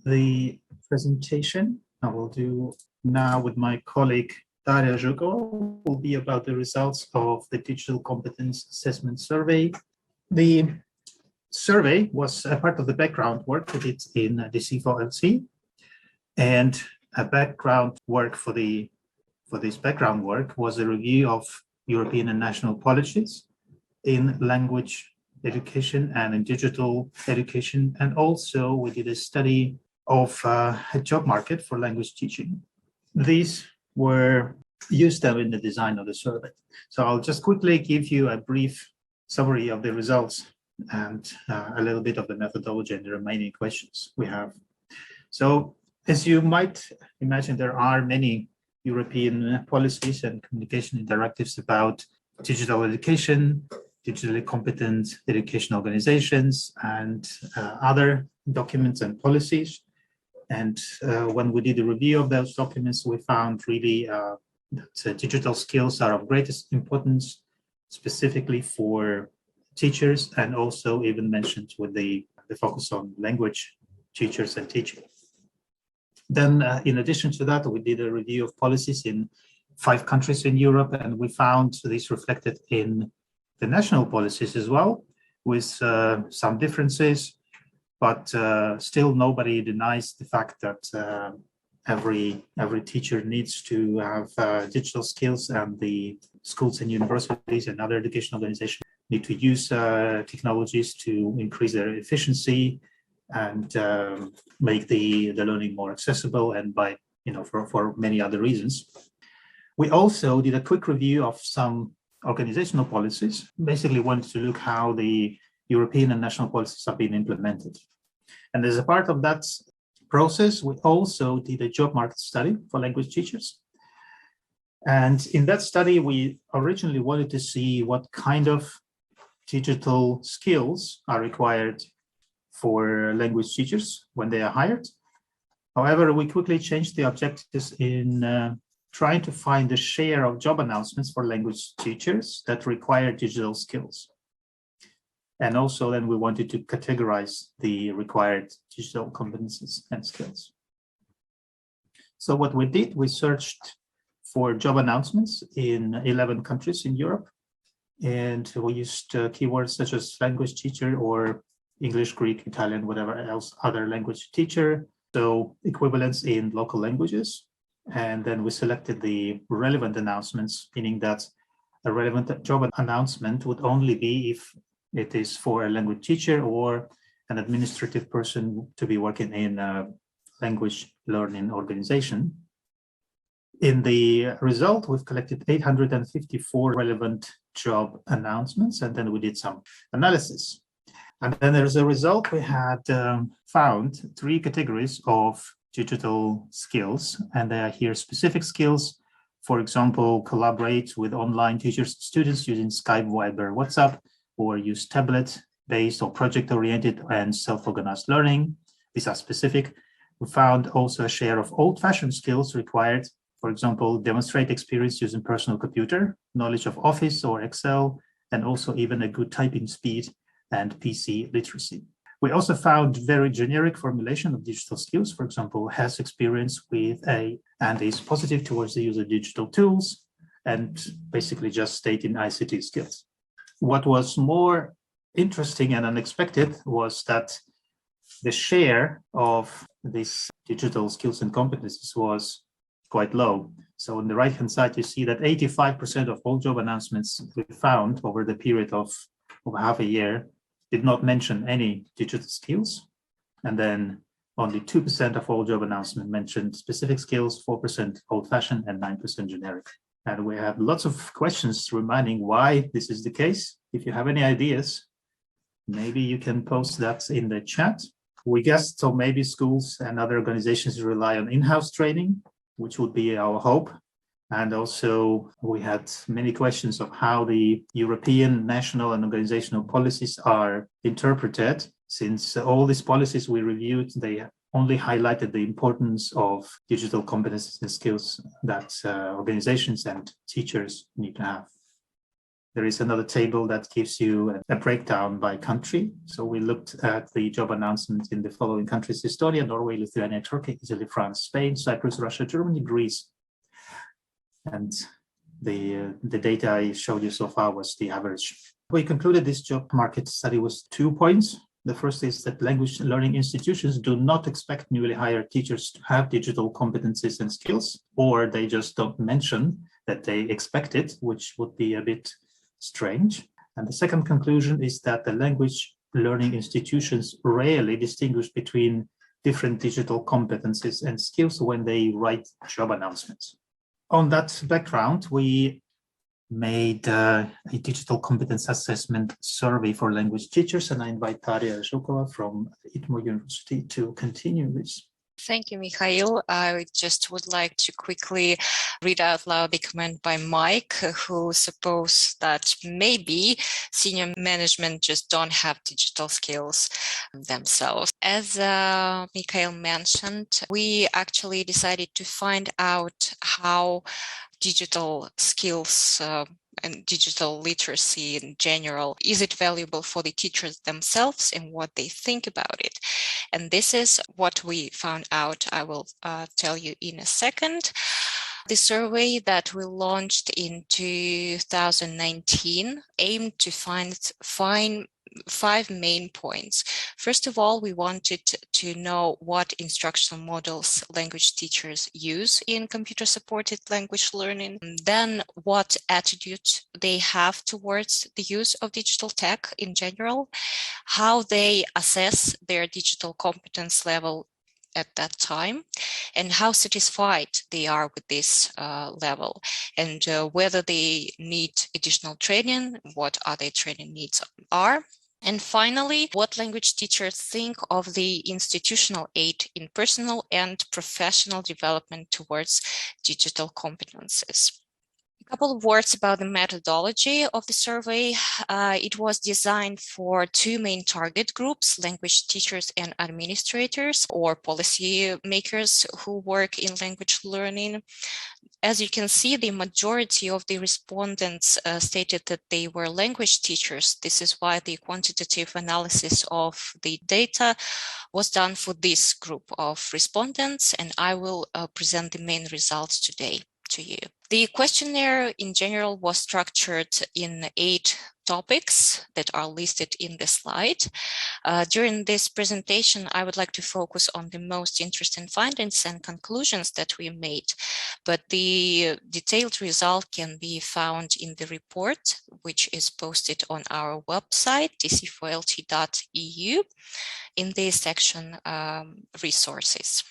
The presentation I will do now with my colleague Daria Zhugo will be about the results of the Digital Competence Assessment Survey. The survey was a part of the background work we did in DC4LT, and a background work for this background work was a review of European and national policies in language education and in digital education, and also we did a study of a job market for language teaching. These were used in the design of the survey. So I'll just quickly give you a brief summary of the results and a little bit of the methodology and the remaining questions we have. So as you might imagine, there are many European policies and communication directives about digital education, digitally competent education organizations, and other documents and policies. And when we did a review of those documents, we found really that digital skills are of greatest importance, specifically for teachers, and also even mentioned with the focus on language teachers and teaching. Then in addition to that, we did a review of policies in 5 countries in Europe, and we found this reflected in the national policies as well, with some differences, but still nobody denies the fact that every teacher needs to have digital skills, and the schools and universities and other education organizations need to use technologies to increase their efficiency and make the learning more accessible, and by for many other reasons. We also did a quick review of some organizational policies, basically wanted to look how the European and national policies have been implemented. And as a part of that process, we also did a job market study for language teachers. And in that study, we originally wanted to see what kind of digital skills are required for language teachers when they are hired. However, we quickly changed the objectives in trying to find the share of job announcements for language teachers that require digital skills. And also then we wanted to categorize the required digital competencies and skills. So what we did, we searched for job announcements in 11 countries in Europe. And we used keywords such as language teacher or English, Greek, Italian, whatever else, other language teacher. So equivalents in local languages. And then we selected the relevant announcements, meaning that a relevant job announcement would only be if it is for a language teacher or an administrative person to be working in a language learning organization. In the result, we've collected 854 relevant job announcements, and then we did some analysis. And then as a result, we had found 3 categories of digital skills, and they are here specific skills. For example, collaborate with online teachers, students using Skype, Viber, WhatsApp, or use tablet-based or project-oriented and self-organized learning. These are specific. We found also a share of old-fashioned skills required. For example, demonstrate experience using personal computer, knowledge of Office or Excel, and also even a good typing speed and PC literacy. We also found very generic formulation of digital skills. For example, has experience with and is positive towards the use of digital tools, and basically just stating ICT skills. What was more interesting and unexpected was that the share of these digital skills and competencies was quite low. So on the right-hand side, you see that 85% of all job announcements we found over the period of half a year did not mention any digital skills. And then only 2% of all job announcements mentioned specific skills, 4% old-fashioned, and 9% generic. And we have lots of questions reminding why this is the case. If you have any ideas, maybe you can post that in the chat. We guessed, so maybe schools and other organizations rely on in-house training, which would be our hope. And also we had many questions of how the European national and organizational policies are interpreted, since all these policies we reviewed, they only highlighted the importance of digital competencies and skills that organizations and teachers need to have. There is another table that gives you a breakdown by country. So we looked at the job announcements in the following countries: Estonia, Norway, Lithuania, Turkey, Italy, France, Spain, Cyprus, Russia, Germany, Greece. And the data I showed you so far was the average. We concluded this job market study with 2 points. The first is that language learning institutions do not expect newly hired teachers to have digital competencies and skills, or they just don't mention that they expect it, which would be a bit strange. And the second conclusion is that the language learning institutions rarely distinguish between different digital competencies and skills when they write job announcements. On that background, we made a digital competence assessment survey for language teachers, and I invite Daria Zhukova from ITMO University to continue this. Thank you, Mikhail. I just would like to quickly read out loud the comment by Mike, who supposed that maybe senior management just don't have digital skills themselves. As Mikhail mentioned, we actually decided to find out how digital skills and digital literacy in general, is it valuable for the teachers themselves and what they think about it? And this is what we found out. I will tell you in a second. The survey that we launched in 2019 aimed to find 5 main points. First of all, we wanted to know what instructional models language teachers use in computer-supported language learning, then what attitudes they have towards the use of digital tech in general, how they assess their digital competence level at that time, and how satisfied they are with this level, and whether they need additional training, what other training needs are. And finally, what language teachers think of the institutional aid in personal and professional development towards digital competences. A couple of words about the methodology of the survey. It was designed for 2 main target groups: language teachers and administrators, or policy makers who work in language learning. As you can see, the majority of the respondents stated that they were language teachers. This is why the quantitative analysis of the data was done for this group of respondents, and I will present the main results today to you. The questionnaire in general was structured in 8 topics that are listed in the slide. During this presentation, I would like to focus on the most interesting findings and conclusions that we made, but the detailed result can be found in the report, which is posted on our website, DC4LT.eu, in the section resources.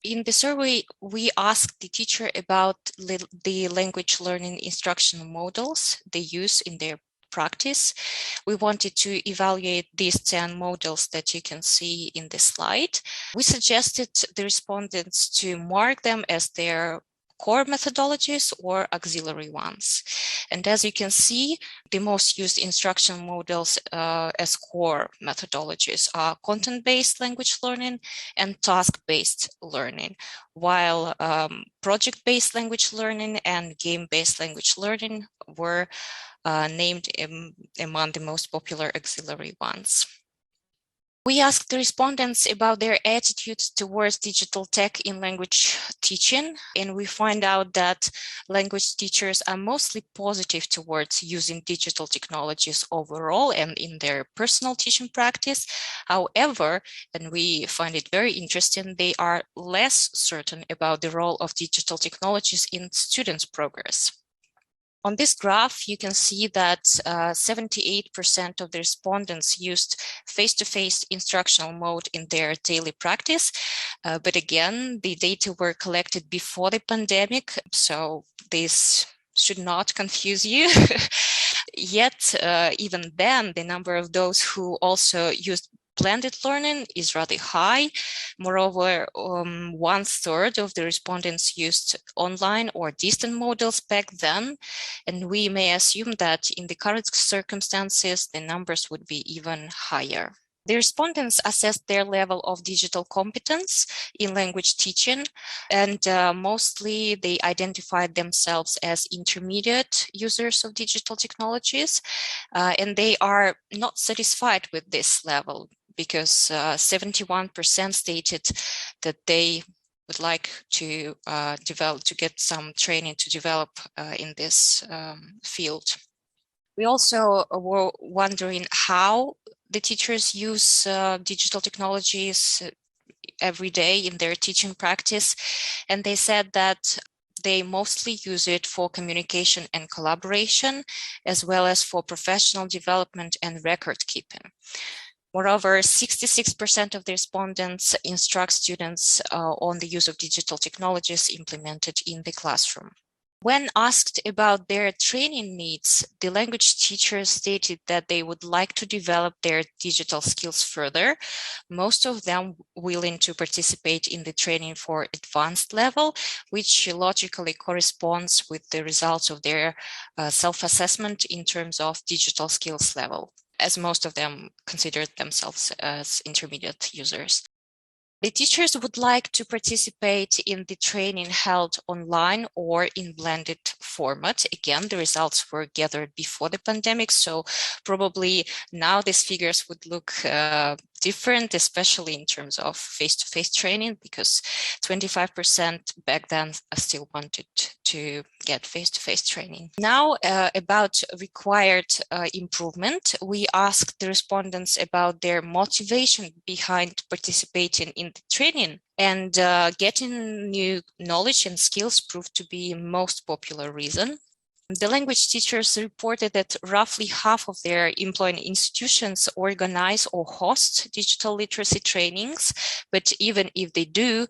In the survey, we asked the teacher about the language learning instructional models they use in their practice. We wanted to evaluate these 10 models that you can see in the slide. We suggested the respondents to mark them as their core methodologies or auxiliary ones. And as you can see, the most used instructional models as core methodologies are content-based language learning and task-based learning, while project-based language learning and game-based language learning were named among the most popular auxiliary ones. We asked the respondents about their attitudes towards digital tech in language teaching, and we find out that language teachers are mostly positive towards using digital technologies overall and in their personal teaching practice. However, and we find it very interesting, they are less certain about the role of digital technologies in students' progress. On this graph, you can see that 78% of the respondents used face-to-face instructional mode in their daily practice. But again, the data were collected before the pandemic, so this should not confuse you. Yet, even then, the number of those who also used blended learning is rather high. Moreover, 1/3 of the respondents used online or distant models back then, and we may assume that in the current circumstances, the numbers would be even higher. The respondents assessed their level of digital competence in language teaching, and mostly they identified themselves as intermediate users of digital technologies, and they are not satisfied with this level because 71% stated that they would like to get some training to develop in this field. We also were wondering how the teachers use digital technologies every day in their teaching practice, and they said that they mostly use it for communication and collaboration, as well as for professional development and record keeping. Moreover, 66% of the respondents instruct students on the use of digital technologies implemented in the classroom. When asked about their training needs, the language teachers stated that they would like to develop their digital skills further. Most of them willing to participate in the training for advanced level, which logically corresponds with the results of their self-assessment in terms of digital skills level, as most of them considered themselves as intermediate users. The teachers would like to participate in the training held online or in blended format. Again, the results were gathered before the pandemic, so probably now these figures would look different, especially in terms of face-to-face training, because 25% back then still wanted to get face-to-face training. Now, about required improvement, we asked the respondents about their motivation behind participating in the training, and getting new knowledge and skills proved to be most popular reason. The language teachers reported that roughly half of their employing institutions organize or host digital literacy trainings, but even if they do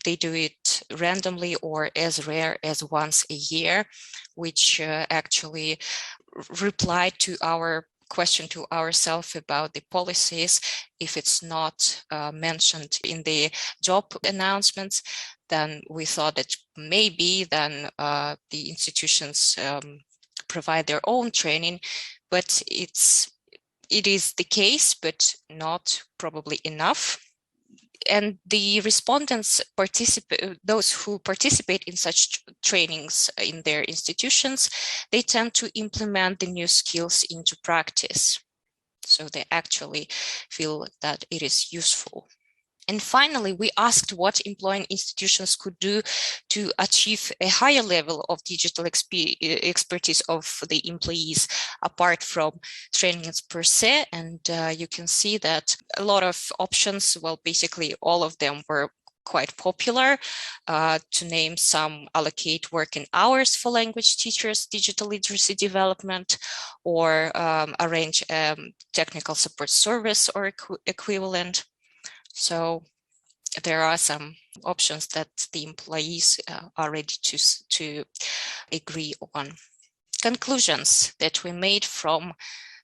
it randomly or as rare as once a year, which actually replied to our question to ourselves about the policies. If it's not mentioned in the job announcements, then we thought that maybe then the institutions provide their own training, but it is the case, but not probably enough. And the respondents those who participate in such trainings in their institutions, they tend to implement the new skills into practice. So they actually feel that it is useful. And finally, we asked what employing institutions could do to achieve a higher level of digital expertise of the employees apart from trainings per se. And you can see that a lot of options, well, basically all of them were quite popular. To name some, allocate working hours for language teachers, digital literacy development, or arrange technical support service or equivalent. So there are some options that the employees are ready to agree on. Conclusions that we made from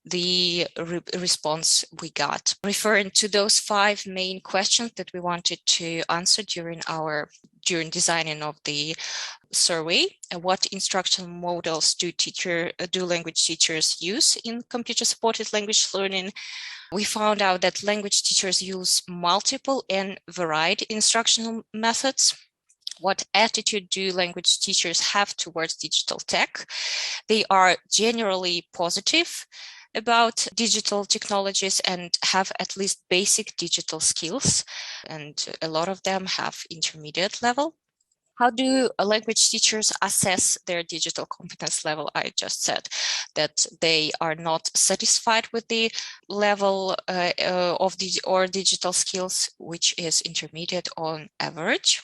the response we got, referring to those 5 main questions that we wanted to answer during designing of the survey. What instructional models do language teachers use in computer-supported language learning? We found out that language teachers use multiple and varied instructional methods. What attitude do language teachers have towards digital tech? They are generally positive about digital technologies and have at least basic digital skills, and a lot of them have intermediate level. How do language teachers assess their digital competence level? I just said that they are not satisfied with the level of digital skills, which is intermediate on average.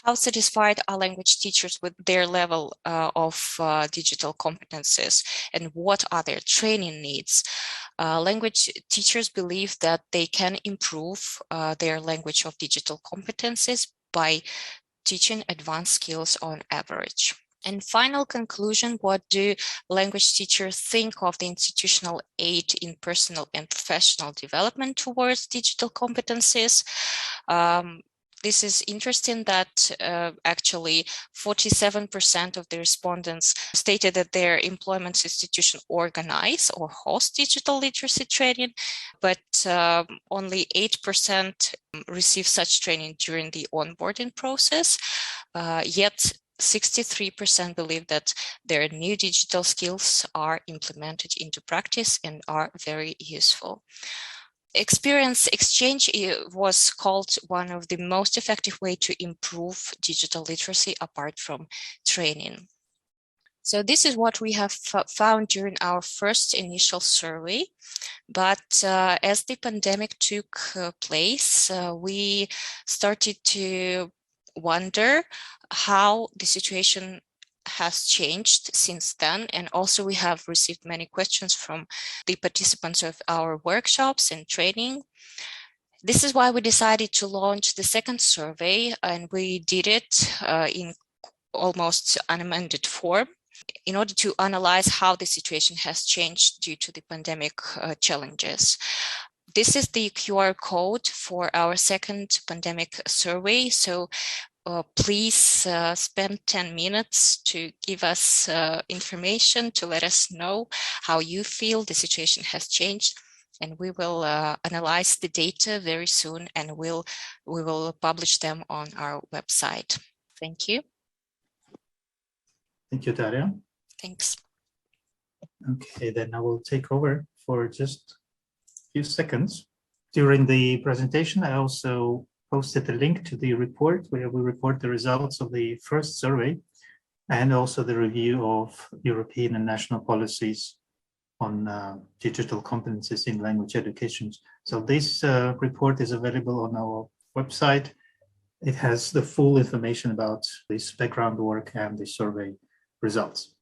How satisfied are language teachers with their level of digital competences, and what are their training needs? Language teachers believe that they can improve their language of digital competences by teaching advanced skills on average. And final conclusion, what do language teachers think of the institutional aid in personal and professional development towards digital competencies? This is interesting that actually 47% of the respondents stated that their employment institution organize or host digital literacy training, but only 8% receive such training during the onboarding process. Yet 63% believe that their new digital skills are implemented into practice and are very useful. Experience exchange was called one of the most effective way to improve digital literacy apart from training. So this is what we have found during our first initial survey. But as the pandemic took place, we started to wonder how the situation has changed since then. And also we have received many questions from the participants of our workshops and training. This is why we decided to launch the second survey, and we did it in almost unamended form in order to analyze how the situation has changed due to the pandemic challenges. This is the QR code for our second pandemic survey. So please spend 10 minutes to give us information to let us know how you feel the situation has changed. And we will analyze the data very soon, and we will publish them on our website. Thank you. Thank you, Daria. Thanks. Okay, then I will take over for just a few seconds. During the presentation, I also posted a link to the report where we report the results of the first survey and also the review of European and national policies on digital competencies in language education. So this report is available on our website. It has the full information about this background work and the survey results.